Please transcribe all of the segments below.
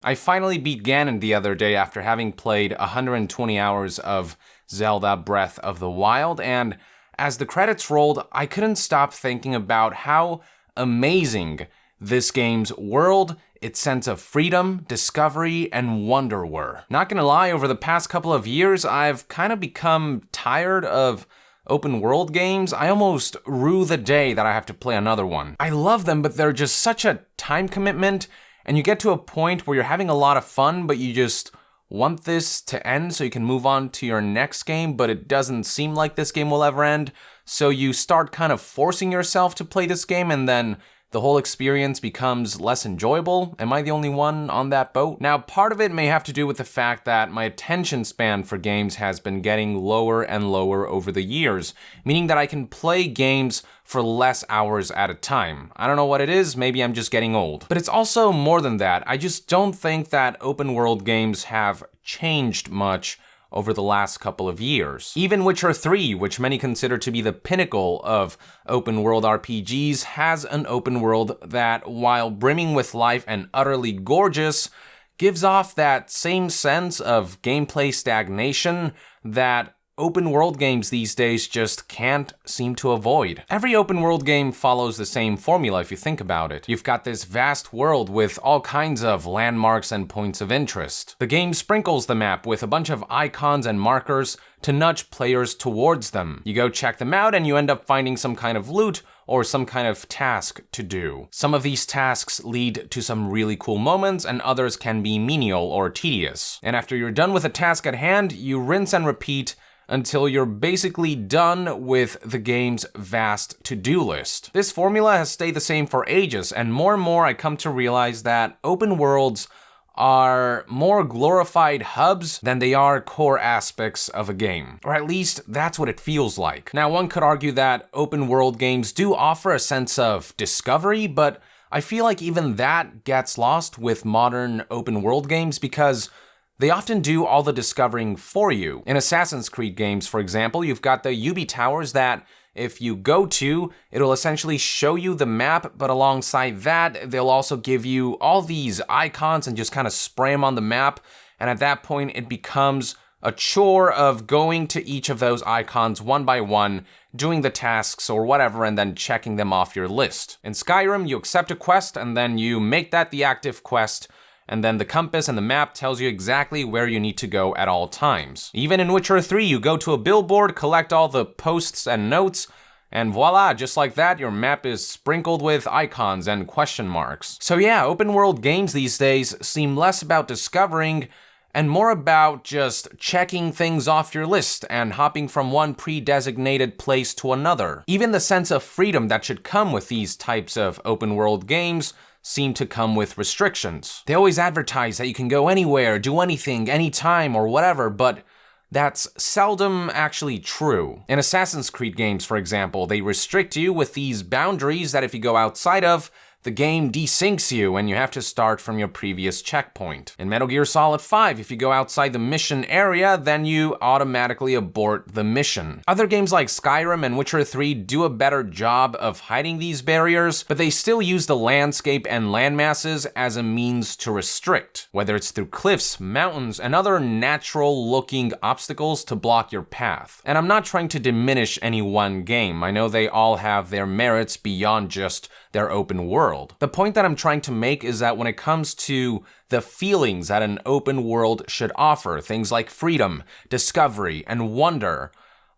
I finally beat Ganon the other day after having played 120 hours of Zelda Breath of the Wild, and as the credits rolled, I couldn't stop thinking about how amazing this game's world, its sense of freedom, discovery, and wonder were. Not gonna lie, over the past couple of years, I've kind of become tired of open world games. I almost rue the day that I have to play another one. I love them, but they're just such a time commitment, and you get to a point where you're having a lot of fun, but you just want this to end so you can move on to your next game, but it doesn't seem like this game will ever end. So you start kind of forcing yourself to play this game, and then the whole experience becomes less enjoyable. Am I the only one on that boat? Now, part of it may have to do with the fact that my attention span for games has been getting lower and lower over the years, meaning that I can play games for less hours at a time. I don't know what it is, maybe I'm just getting old. But it's also more than that. I just don't think that open world games have changed much over the last couple of years. Even Witcher 3, which many consider to be the pinnacle of open world RPGs, has an open world that, while brimming with life and utterly gorgeous, gives off that same sense of gameplay stagnation that open world games these days just can't seem to avoid. Every open world game follows the same formula if you think about it. You've got this vast world with all kinds of landmarks and points of interest. The game sprinkles the map with a bunch of icons and markers to nudge players towards them. You go check them out and you end up finding some kind of loot or some kind of task to do. Some of these tasks lead to some really cool moments, and others can be menial or tedious. And after you're done with the task at hand, you rinse and repeat until you're basically done with the game's vast to-do list. This formula has stayed the same for ages, and more I come to realize that open worlds are more glorified hubs than they are core aspects of a game. Or at least, that's what it feels like. Now, one could argue that open world games do offer a sense of discovery, but I feel like even that gets lost with modern open world games because they often do all the discovering for you. In Assassin's Creed games, for example, you've got the Ubi Towers that, if you go to, it'll essentially show you the map, but alongside that, they'll also give you all these icons and just kind of spray them on the map, and at that point, it becomes a chore of going to each of those icons one by one, doing the tasks or whatever, and then checking them off your list. In Skyrim, you accept a quest, and then you make that the active quest, and then the compass and the map tells you exactly where you need to go at all times. Even in Witcher 3, you go to a billboard, collect all the posts and notes, and voila, just like that, your map is sprinkled with icons and question marks. So yeah, open world games these days seem less about discovering and more about just checking things off your list and hopping from one pre-designated place to another. Even the sense of freedom that should come with these types of open world games seem to come with restrictions. They always advertise that you can go anywhere, do anything, anytime, or whatever, but that's seldom actually true. In Assassin's Creed games, for example, they restrict you with these boundaries that if you go outside of, the game desyncs you and you have to start from your previous checkpoint. In Metal Gear Solid 5, if you go outside the mission area, then you automatically abort the mission. Other games like Skyrim and Witcher 3 do a better job of hiding these barriers, but they still use the landscape and landmasses as a means to restrict, whether it's through cliffs, mountains, and other natural-looking obstacles to block your path. And I'm not trying to diminish any one game. I know they all have their merits beyond just their open world. The point that I'm trying to make is that when it comes to the feelings that an open world should offer, things like freedom, discovery, and wonder,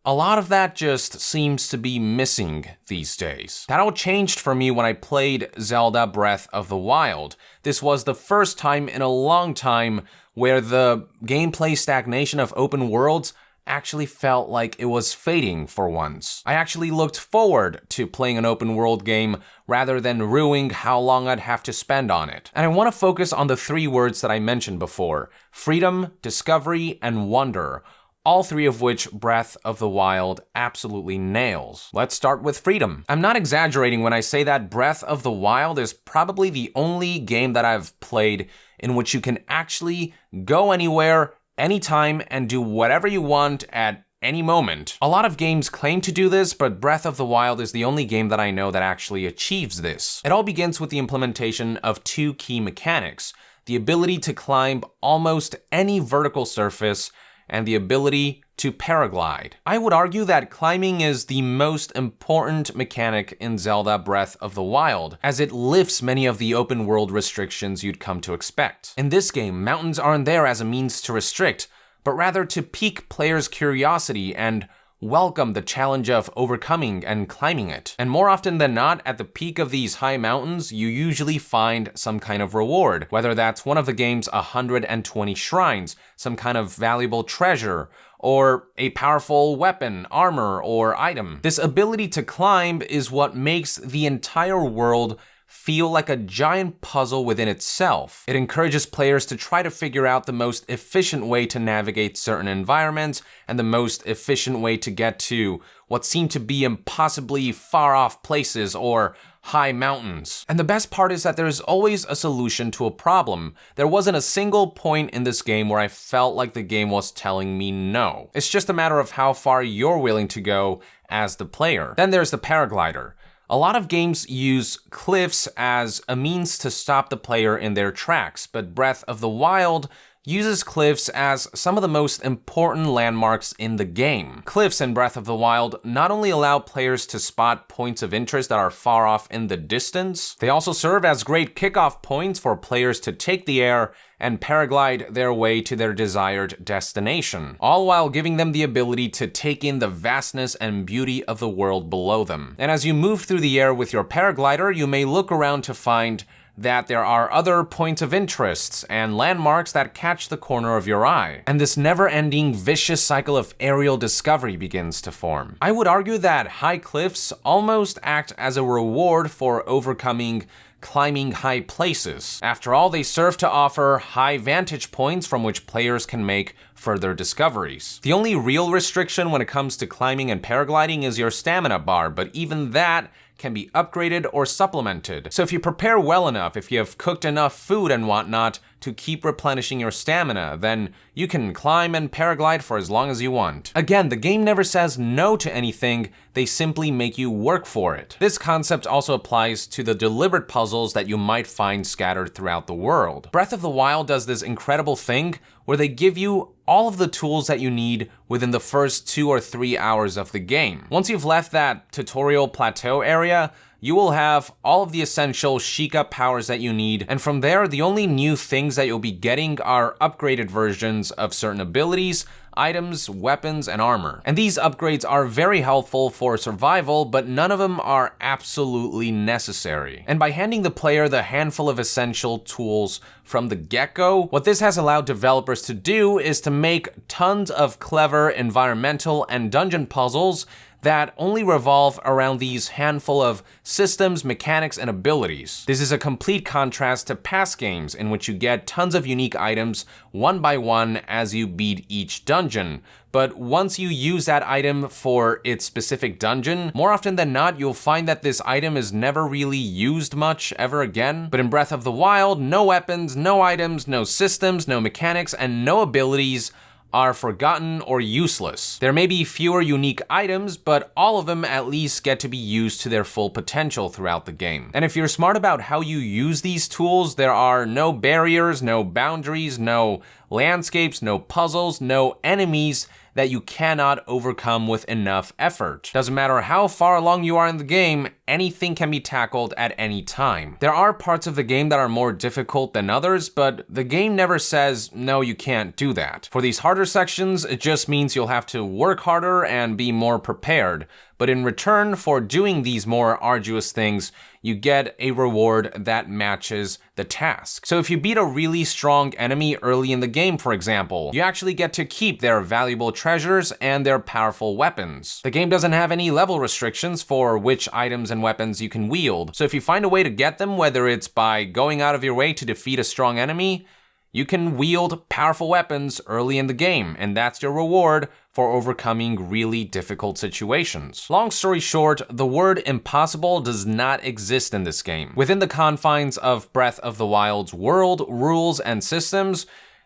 a lot of that just seems to be missing these days. That all changed for me when I played Zelda Breath of the Wild. This was the first time in a long time where the gameplay stagnation of open worlds actually felt like it was fading for once. I actually looked forward to playing an open world game rather than ruining how long I'd have to spend on it. And I want to focus on the three words that I mentioned before: freedom, discovery, and wonder. All three of which Breath of the Wild absolutely nails. Let's start with freedom. I'm not exaggerating when I say that Breath of the Wild is probably the only game that I've played in which you can actually go anywhere, anytime, and do whatever you want at any moment. A lot of games claim to do this, but Breath of the Wild is the only game that I know that actually achieves this. It all begins with the implementation of two key mechanics: the ability to climb almost any vertical surface, and the ability to paraglide. I would argue that climbing is the most important mechanic in Zelda Breath of the Wild, as it lifts many of the open world restrictions you'd come to expect. In this game, mountains aren't there as a means to restrict, but rather to pique players' curiosity and welcome the challenge of overcoming and climbing it. And more often than not, at the peak of these high mountains, you usually find some kind of reward, whether that's one of the game's 120 shrines, some kind of valuable treasure, or a powerful weapon, armor, or item. This ability to climb is what makes the entire world feel like a giant puzzle within itself. It encourages players to try to figure out the most efficient way to navigate certain environments and the most efficient way to get to what seem to be impossibly far off places or high mountains. And the best part is that there's always a solution to a problem. There wasn't a single point in this game where I felt like the game was telling me no. It's just a matter of how far you're willing to go as the player. Then there's the paraglider. A lot of games use cliffs as a means to stop the player in their tracks, but Breath of the Wild uses cliffs as some of the most important landmarks in the game. Cliffs in Breath of the Wild not only allow players to spot points of interest that are far off in the distance, they also serve as great kickoff points for players to take the air and paraglide their way to their desired destination, all while giving them the ability to take in the vastness and beauty of the world below them. And as you move through the air with your paraglider, you may look around to find that there are other points of interest and landmarks that catch the corner of your eye. And this never-ending vicious cycle of aerial discovery begins to form. I would argue that high cliffs almost act as a reward for overcoming climbing high places. After all, they serve to offer high vantage points from which players can make further discoveries. The only real restriction when it comes to climbing and paragliding is your stamina bar, but even that can be upgraded or supplemented. So if you prepare well enough, if you have cooked enough food and whatnot to keep replenishing your stamina, then you can climb and paraglide for as long as you want. Again, the game never says no to anything, they simply make you work for it. This concept also applies to the deliberate puzzles that you might find scattered throughout the world. Breath of the Wild does this incredible thing where they give you all of the tools that you need within the first 2 or 3 hours of the game. Once you've left that tutorial plateau area, you will have all of the essential Sheikah powers that you need, and from there, the only new things that you'll be getting are upgraded versions of certain abilities, items, weapons, and armor. And these upgrades are very helpful for survival, but none of them are absolutely necessary. And by handing the player the handful of essential tools from the get-go, what this has allowed developers to do is to make tons of clever environmental and dungeon puzzles that only revolve around these handful of systems, mechanics, and abilities. This is a complete contrast to past games in which you get tons of unique items one by one as you beat each dungeon. But once you use that item for its specific dungeon, more often than not, you'll find that this item is never really used much ever again. But in Breath of the Wild, no weapons, no items, no systems, no mechanics, and no abilities are forgotten or useless. There may be fewer unique items, but all of them at least get to be used to their full potential throughout the game. And if you're smart about how you use these tools, there are no barriers, no boundaries, no landscapes, no puzzles, no enemies that you cannot overcome with enough effort. Doesn't matter how far along you are in the game, anything can be tackled at any time. There are parts of the game that are more difficult than others, but the game never says, no, you can't do that. For these harder sections, it just means you'll have to work harder and be more prepared. But in return for doing these more arduous things, you get a reward that matches the task. So if you beat a really strong enemy early in the game, for example, you actually get to keep their valuable treasures and their powerful weapons. The game doesn't have any level restrictions for which items and weapons you can wield. So if you find a way to get them, whether it's by going out of your way to defeat a strong enemy, you can wield powerful weapons early in the game, and that's your reward for overcoming really difficult situations. Long story short, the word impossible does not exist in this game. Within the confines of Breath of the Wild's world, rules, and systems,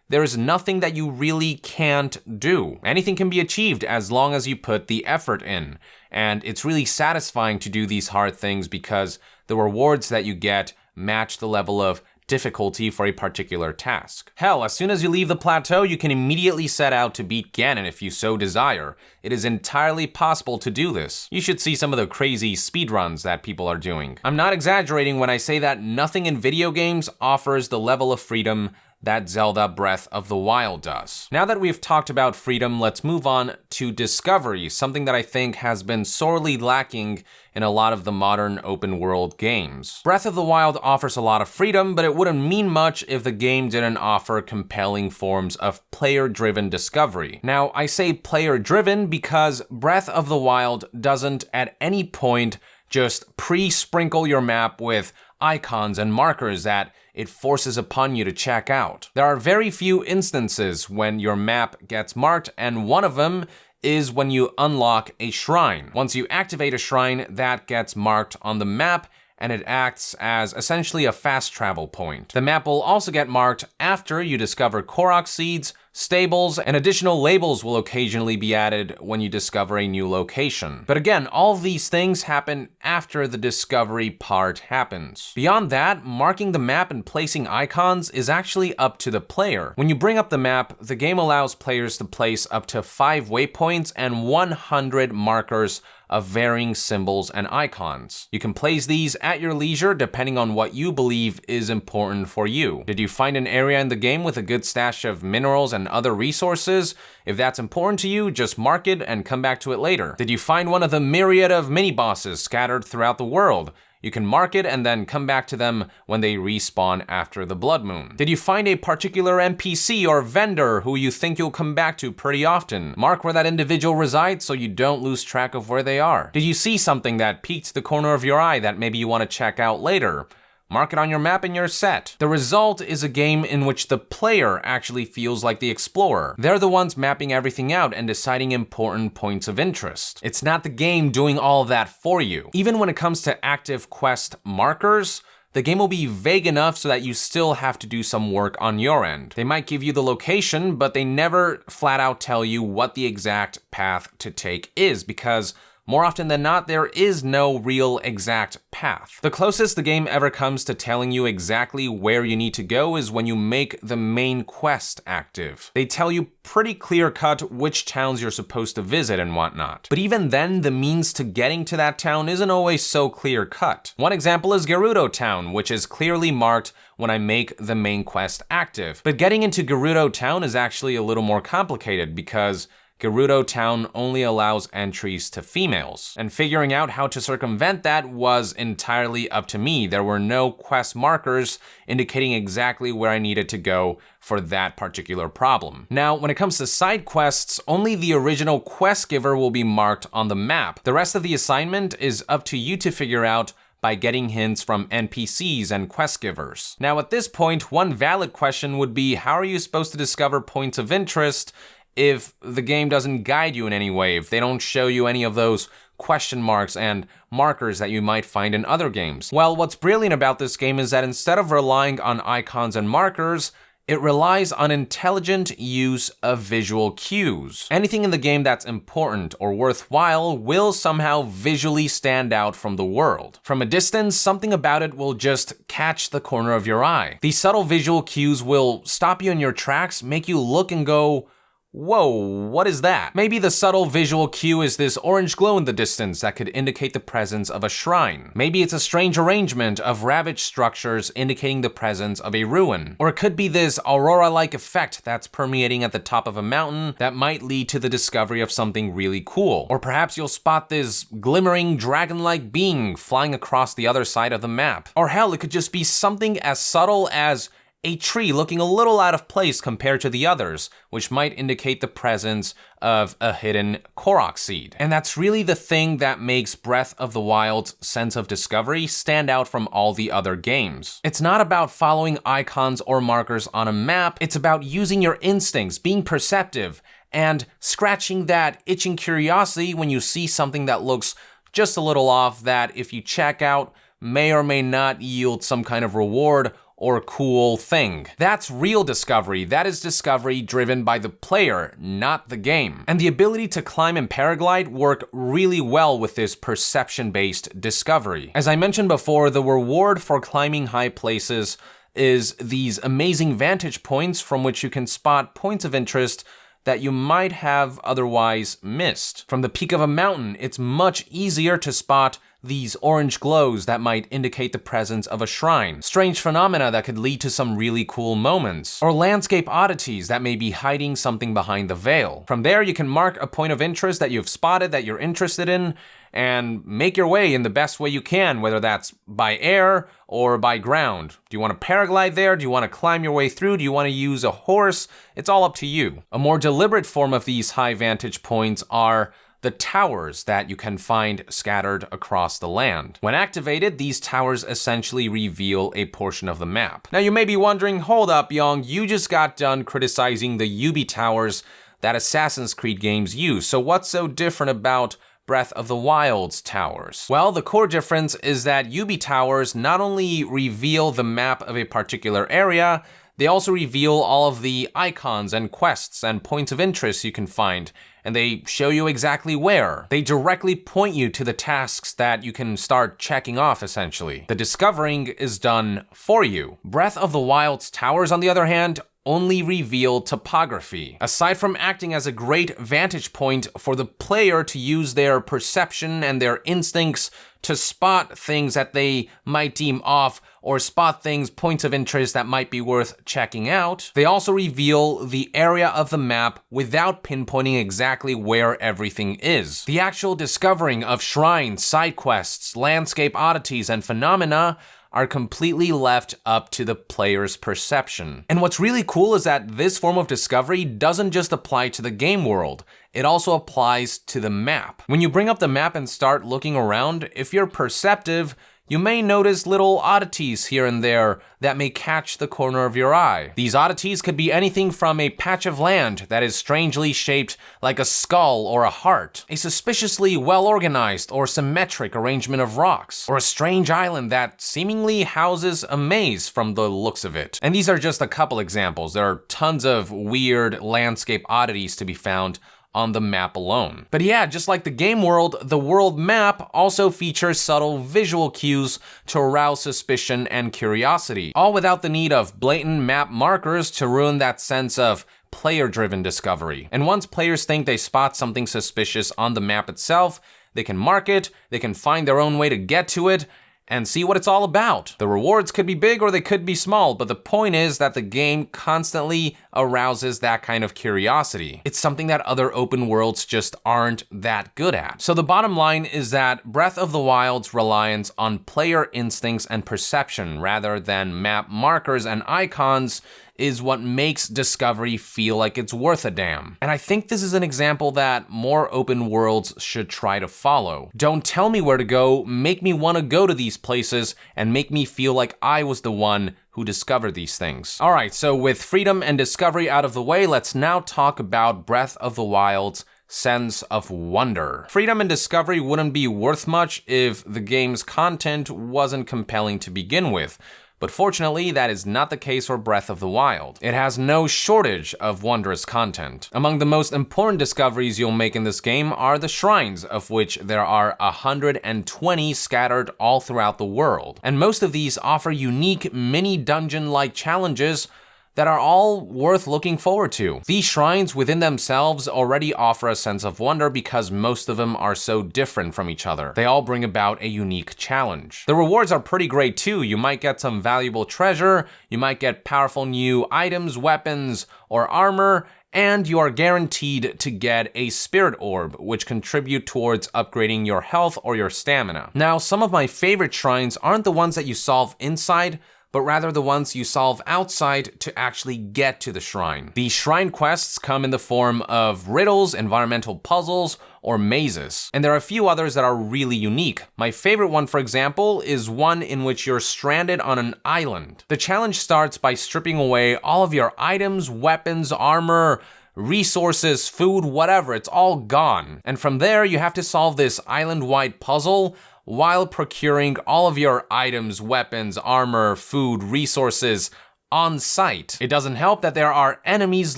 there is nothing that you really can't do. Anything can be achieved as long as you put the effort in. And it's really satisfying to do these hard things because the rewards that you get match the level of difficulty for a particular task. Hell, as soon as you leave the plateau, you can immediately set out to beat Ganon if you so desire. It is entirely possible to do this. You should see some of the crazy speedruns that people are doing. I'm not exaggerating when I say that nothing in video games offers the level of freedom that Zelda Breath of the Wild does. Now that we've talked about freedom, let's move on to discovery, something that I think has been sorely lacking in a lot of the modern open world games. Breath of the Wild offers a lot of freedom, but it wouldn't mean much if the game didn't offer compelling forms of player-driven discovery. Now, I say player-driven because Breath of the Wild doesn't at any point just pre-sprinkle your map with icons and markers that it forces upon you to check out. There are very few instances when your map gets marked, and one of them is when you unlock a shrine. Once you activate a shrine, that gets marked on the map, and it acts as essentially a fast travel point. The map will also get marked after you discover Korok seeds, stables, and additional labels will occasionally be added when you discover a new location. But again, all of these things happen after the discovery part happens. Beyond that, marking the map and placing icons is actually up to the player. When you bring up the map, the game allows players to place up to 5 waypoints and 100 markers of varying symbols and icons. You can place these at your leisure depending on what you believe is important for you. Did you find an area in the game with a good stash of minerals and other resources? If that's important to you, just mark it and come back to it later. Did you find one of the myriad of mini-bosses scattered throughout the world? You can mark it and then come back to them when they respawn after the blood moon. Did you find a particular NPC or vendor who you think you'll come back to pretty often? Mark where that individual resides so you don't lose track of where they are. Did you see something that piqued the corner of your eye that maybe you want to check out later? Mark it on your map and you're set. The result is a game in which the player actually feels like the explorer. They're the ones mapping everything out and deciding important points of interest. It's not the game doing all of that for you. Even when it comes to active quest markers, the game will be vague enough so that you still have to do some work on your end. They might give you the location, but they never flat out tell you what the exact path to take is, because more often than not, there is no real exact path. The closest the game ever comes to telling you exactly where you need to go is when you make the main quest active. They tell you pretty clear-cut which towns you're supposed to visit and whatnot. But even then, the means to getting to that town isn't always so clear-cut. One example is Gerudo Town, which is clearly marked when I make the main quest active. But getting into Gerudo Town is actually a little more complicated because Gerudo Town only allows entries to females, and figuring out how to circumvent that was entirely up to me. There were no quest markers indicating exactly where I needed to go for that particular problem. Now, when it comes to side quests, only the original quest giver will be marked on the map. The rest of the assignment is up to you to figure out by getting hints from NPCs and quest givers. Now, at this point, one valid question would be, how are you supposed to discover points of interest if the game doesn't guide you in any way, if they don't show you any of those question marks and markers that you might find in other games? Well, what's brilliant about this game is that instead of relying on icons and markers, it relies on intelligent use of visual cues. Anything in the game that's important or worthwhile will somehow visually stand out from the world. From a distance, something about it will just catch the corner of your eye. These subtle visual cues will stop you in your tracks, make you look and go, whoa, what is that? Maybe the subtle visual cue is this orange glow in the distance that could indicate the presence of a shrine. Maybe it's a strange arrangement of ravaged structures indicating the presence of a ruin. Or it could be this aurora-like effect that's permeating at the top of a mountain that might lead to the discovery of something really cool. Or perhaps you'll spot this glimmering dragon-like being flying across the other side of the map. Or hell, it could just be something as subtle as a tree looking a little out of place compared to the others, which might indicate the presence of a hidden Korok seed. And that's really the thing that makes Breath of the Wild's sense of discovery stand out from all the other games. It's not about following icons or markers on a map, it's about using your instincts, being perceptive, and scratching that itching curiosity when you see something that looks just a little off that, if you check out, may or may not yield some kind of reward or cool thing. That's real discovery. That is discovery driven by the player, not the game. And the ability to climb and paraglide work really well with this perception-based discovery. As I mentioned before, the reward for climbing high places is these amazing vantage points from which you can spot points of interest that you might have otherwise missed. From the peak of a mountain, it's much easier to spot these orange glows that might indicate the presence of a shrine, strange phenomena that could lead to some really cool moments, or landscape oddities that may be hiding something behind the veil. From there, you can mark a point of interest that you've spotted that you're interested in, and make your way in the best way you can, whether that's by air or by ground. Do you want to paraglide there? Do you want to climb your way through? Do you want to use a horse? It's all up to you. A more deliberate form of these high vantage points are the towers that you can find scattered across the land. When activated, these towers essentially reveal a portion of the map. Now you may be wondering, hold up, Yong, you just got done criticizing the Yubi towers that Assassin's Creed games use, so what's so different about Breath of the Wild's towers? Well, the core difference is that Yubi towers not only reveal the map of a particular area, they also reveal all of the icons and quests and points of interest you can find, and they show you exactly where. They directly point you to the tasks that you can start checking off, essentially. The discovering is done for you. Breath of the Wild's towers, on the other hand, only reveal topography. Aside from acting as a great vantage point for the player to use their perception and their instincts to spot things that they might deem off, or spot things, points of interest that might be worth checking out, they also reveal the area of the map without pinpointing exactly where everything is. The actual discovering of shrines, side quests, landscape oddities, and phenomena are completely left up to the player's perception. And what's really cool is that this form of discovery doesn't just apply to the game world, it also applies to the map. When you bring up the map and start looking around, if you're perceptive, you may notice little oddities here and there that may catch the corner of your eye. These oddities could be anything from a patch of land that is strangely shaped like a skull or a heart, a suspiciously well-organized or symmetric arrangement of rocks, or a strange island that seemingly houses a maze from the looks of it. And these are just a couple examples. There are tons of weird landscape oddities to be found on the map alone. But yeah, just like the game world, the world map also features subtle visual cues to arouse suspicion and curiosity, all without the need of blatant map markers to ruin that sense of player-driven discovery. And once players think they spot something suspicious on the map itself, they can mark it, they can find their own way to get to it, and see what it's all about. The rewards could be big or they could be small, but the point is that the game constantly arouses that kind of curiosity. It's something that other open worlds just aren't that good at. So the bottom line is that Breath of the Wild's reliance on player instincts and perception rather than map markers and icons is what makes discovery feel like it's worth a damn. And I think this is an example that more open worlds should try to follow. Don't tell me where to go, make me want to go to these places, and make me feel like I was the one who discovered these things. All right, so with freedom and discovery out of the way, let's now talk about Breath of the Wild's sense of wonder. Freedom and discovery wouldn't be worth much if the game's content wasn't compelling to begin with. But fortunately, that is not the case for Breath of the Wild. It has no shortage of wondrous content. Among the most important discoveries you'll make in this game are the shrines, of which there are 120 scattered all throughout the world. And most of these offer unique mini dungeon-like challenges that are all worth looking forward to. These shrines within themselves already offer a sense of wonder because most of them are so different from each other. They all bring about a unique challenge. The rewards are pretty great too. You might get some valuable treasure, you might get powerful new items, weapons, or armor, and you are guaranteed to get a spirit orb, which contribute towards upgrading your health or your stamina. Now, some of my favorite shrines aren't the ones that you solve inside, but rather the ones you solve outside to actually get to the shrine. These shrine quests come in the form of riddles, environmental puzzles, or mazes. And there are a few others that are really unique. My favorite one, for example, is one in which you're stranded on an island. The challenge starts by stripping away all of your items, weapons, armor, resources, food, whatever, it's all gone. And from there, you have to solve this island-wide puzzle while procuring all of your items, weapons, armor, food, resources on site. It doesn't help that there are enemies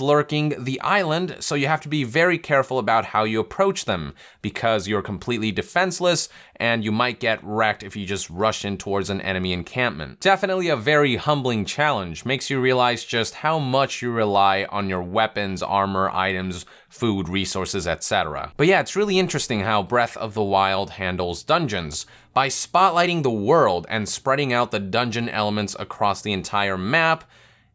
lurking the island, so you have to be very careful about how you approach them, because you're completely defenseless and you might get wrecked if you just rush in towards an enemy encampment. Definitely a very humbling challenge, makes you realize just how much you rely on your weapons, armor, items, food, resources, etc. But yeah, it's really interesting how Breath of the Wild handles dungeons. By spotlighting the world and spreading out the dungeon elements across the entire map,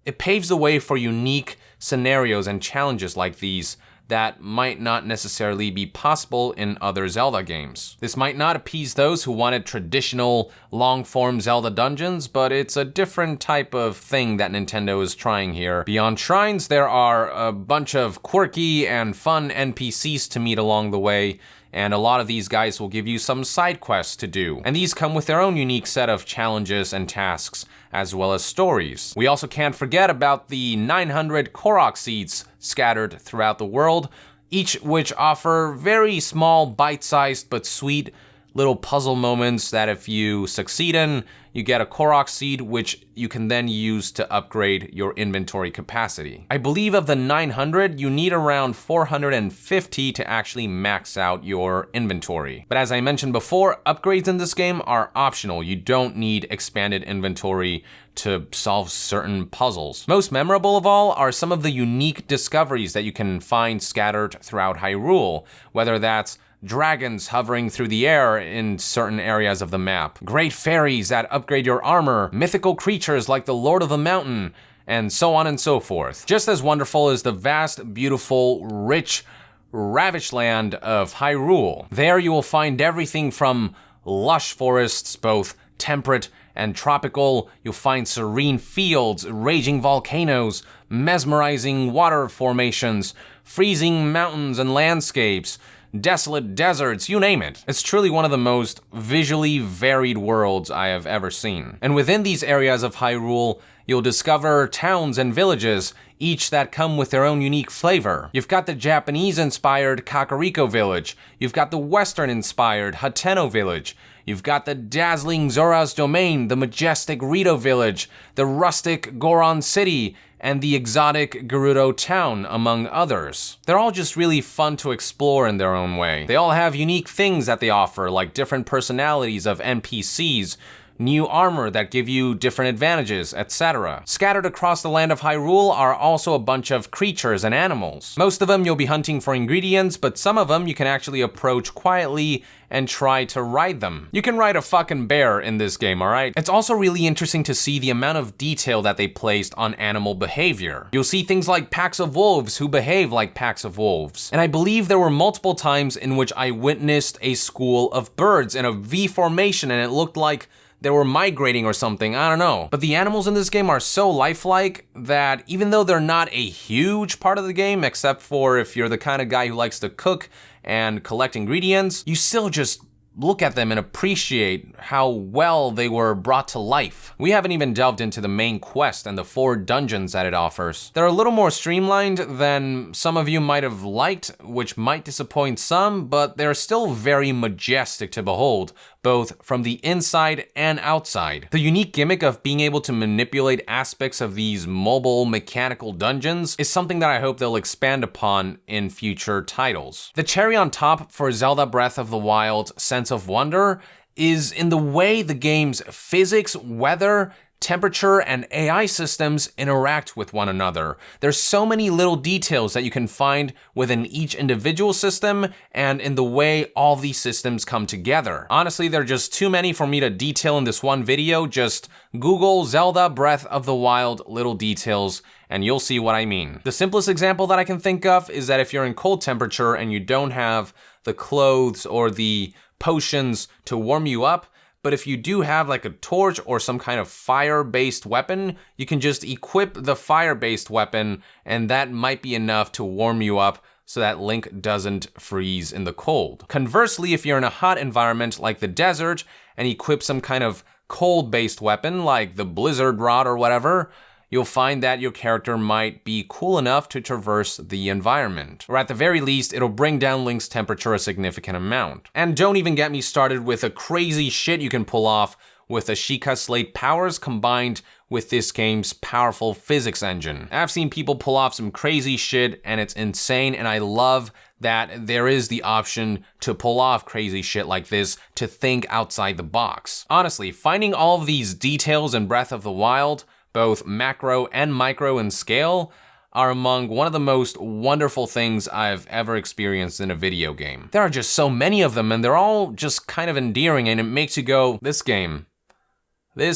it paves the way for unique scenarios and challenges like these that might not necessarily be possible in other Zelda games. This might not appease those who wanted traditional, long-form Zelda dungeons, but it's a different type of thing that Nintendo is trying here. Beyond shrines, there are a bunch of quirky and fun NPCs to meet along the way, and a lot of these guys will give you some side quests to do. And these come with their own unique set of challenges and tasks, as well as stories. We also can't forget about the 900 Korok seeds scattered throughout the world, each which offer very small, bite-sized, but sweet little puzzle moments that if you succeed in, you get a Korok seed, which you can then use to upgrade your inventory capacity. I believe of the 900, you need around 450 to actually max out your inventory. But as I mentioned before, upgrades in this game are optional. You don't need expanded inventory to solve certain puzzles. Most memorable of all are some of the unique discoveries that you can find scattered throughout Hyrule, whether that's dragons hovering through the air in certain areas of the map, great fairies that upgrade your armor, mythical creatures like the Lord of the Mountain, and so on and so forth. Just as wonderful is the vast, beautiful, rich, ravished land of Hyrule. There you will find everything from lush forests, both temperate and tropical. You'll find serene fields, raging volcanoes, mesmerizing water formations, freezing mountains and landscapes, desolate deserts, you name it. It's truly one of the most visually varied worlds I have ever seen. And within these areas of Hyrule, you'll discover towns and villages, each that come with their own unique flavor. You've got the Japanese-inspired Kakariko village. You've got the Western-inspired Hateno village. You've got the dazzling Zora's Domain, the majestic Rito village, the rustic Goron city, and the exotic Gerudo town, among others. They're all just really fun to explore in their own way. They all have unique things that they offer, like different personalities of NPCs, new armor that give you different advantages, etc. Scattered across the land of Hyrule are also a bunch of creatures and animals. Most of them you'll be hunting for ingredients, but some of them you can actually approach quietly and try to ride them. You can ride a fucking bear in this game, alright? It's also really interesting to see the amount of detail that they placed on animal behavior. You'll see things like packs of wolves who behave like packs of wolves. And I believe there were multiple times in which I witnessed a school of birds in a V formation and it looked like they were migrating or something, I don't know. But the animals in this game are so lifelike that even though they're not a huge part of the game, except for if you're the kind of guy who likes to cook and collect ingredients, you still just look at them and appreciate how well they were brought to life. We haven't even delved into the main quest and the 4 dungeons that it offers. They're a little more streamlined than some of you might have liked, which might disappoint some, but they're still very majestic to behold, both from the inside and outside. The unique gimmick of being able to manipulate aspects of these mobile mechanical dungeons is something that I hope they'll expand upon in future titles. The cherry on top for Zelda Breath of the Wild's sense of wonder is in the way the game's physics, weather, temperature, and AI systems interact with one another. There's so many little details that you can find within each individual system and in the way all these systems come together. Honestly, there are just too many for me to detail in this one video. Just Google Zelda Breath of the Wild little details and you'll see what I mean. The simplest example that I can think of is that if you're in cold temperature and you don't have the clothes or the potions to warm you up, but if you do have like a torch or some kind of fire-based weapon, you can just equip the fire-based weapon and that might be enough to warm you up so that Link doesn't freeze in the cold. Conversely, if you're in a hot environment like the desert and equip some kind of cold-based weapon like the blizzard rod or whatever, you'll find that your character might be cool enough to traverse the environment. Or at the very least, it'll bring down Link's temperature a significant amount. And don't even get me started with the crazy shit you can pull off with the Sheikah Slate powers combined with this game's powerful physics engine. I've seen people pull off some crazy shit and it's insane, and I love that there is the option to pull off crazy shit like this, to think outside the box. Honestly, finding all of these details in Breath of the Wild, both macro and micro in scale, are among one of the most wonderful things I've ever experienced in a video game. There are just so many of them, and they're all just kind of endearing, and it makes you go, this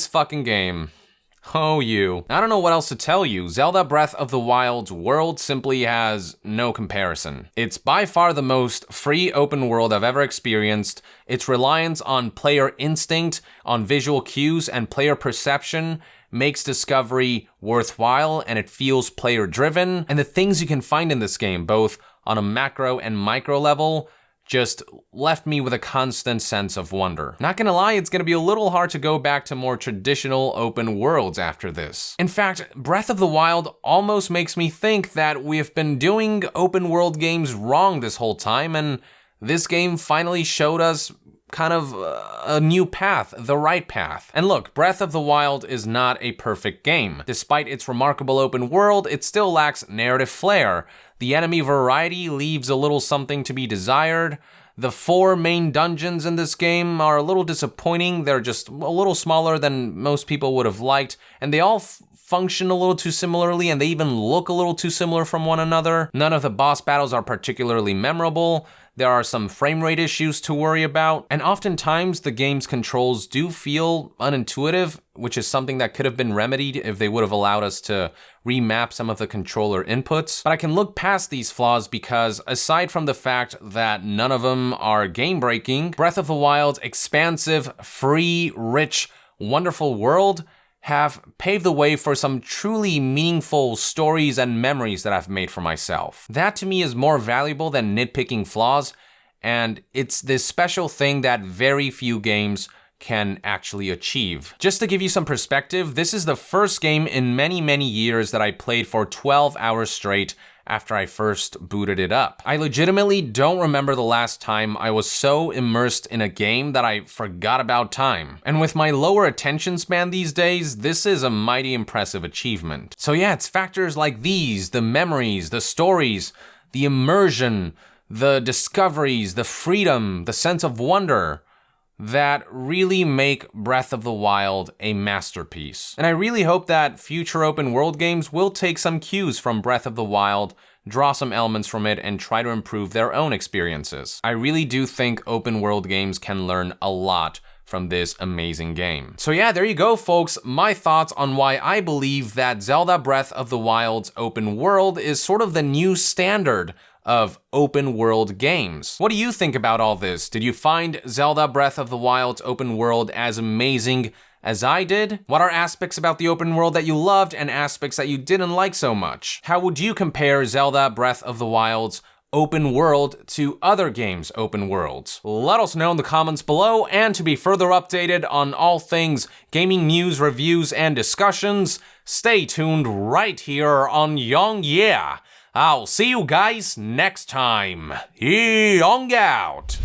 fucking game. Oh, you. I don't know what else to tell you. Zelda Breath of the Wild's world simply has no comparison. It's by far the most free open world I've ever experienced. Its reliance on player instinct, on visual cues, and player perception makes discovery worthwhile, and it feels player-driven. And the things you can find in this game, both on a macro and micro level, just left me with a constant sense of wonder. Not gonna lie, it's gonna be a little hard to go back to more traditional open worlds after this. In fact, Breath of the Wild almost makes me think that we have been doing open world games wrong this whole time, and this game finally showed us kind of a new path, the right path. And look, Breath of the Wild is not a perfect game. Despite its remarkable open world, it still lacks narrative flair. The enemy variety leaves a little something to be desired. The 4 main dungeons in this game are a little disappointing. They're just a little smaller than most people would have liked, and they all function a little too similarly, and they even look a little too similar from one another. None of the boss battles are particularly memorable. There are some frame rate issues to worry about, and oftentimes the game's controls do feel unintuitive, which is something that could have been remedied if they would have allowed us to remap some of the controller inputs. But I can look past these flaws because, aside from the fact that none of them are game-breaking, Breath of the Wild's expansive, free, rich, wonderful world have paved the way for some truly meaningful stories and memories that I've made for myself. That to me is more valuable than nitpicking flaws, and it's this special thing that very few games can actually achieve. Just to give you some perspective, this is the first game in many, many years that I played for 12 hours straight after I first booted it up. I legitimately don't remember the last time I was so immersed in a game that I forgot about time. And with my lower attention span these days, this is a mighty impressive achievement. So yeah, it's factors like these, the memories, the stories, the immersion, the discoveries, the freedom, the sense of wonder, that really make Breath of the Wild a masterpiece. And I really hope that future open world games will take some cues from Breath of the Wild, draw some elements from it, and try to improve their own experiences. I really do think open world games can learn a lot from this amazing game. So yeah, there you go, folks. My thoughts on why I believe that Zelda Breath of the Wild's open world is sort of the new standard of open world games. What do you think about all this? Did you find Zelda Breath of the Wild's open world as amazing as I did? What are aspects about the open world that you loved and aspects that you didn't like so much? How would you compare Zelda Breath of the Wild's open world to other games' open worlds? Let us know in the comments below, and to be further updated on all things gaming news, reviews, and discussions, stay tuned right here on Young Yeah. I'll see you guys next time. Young out!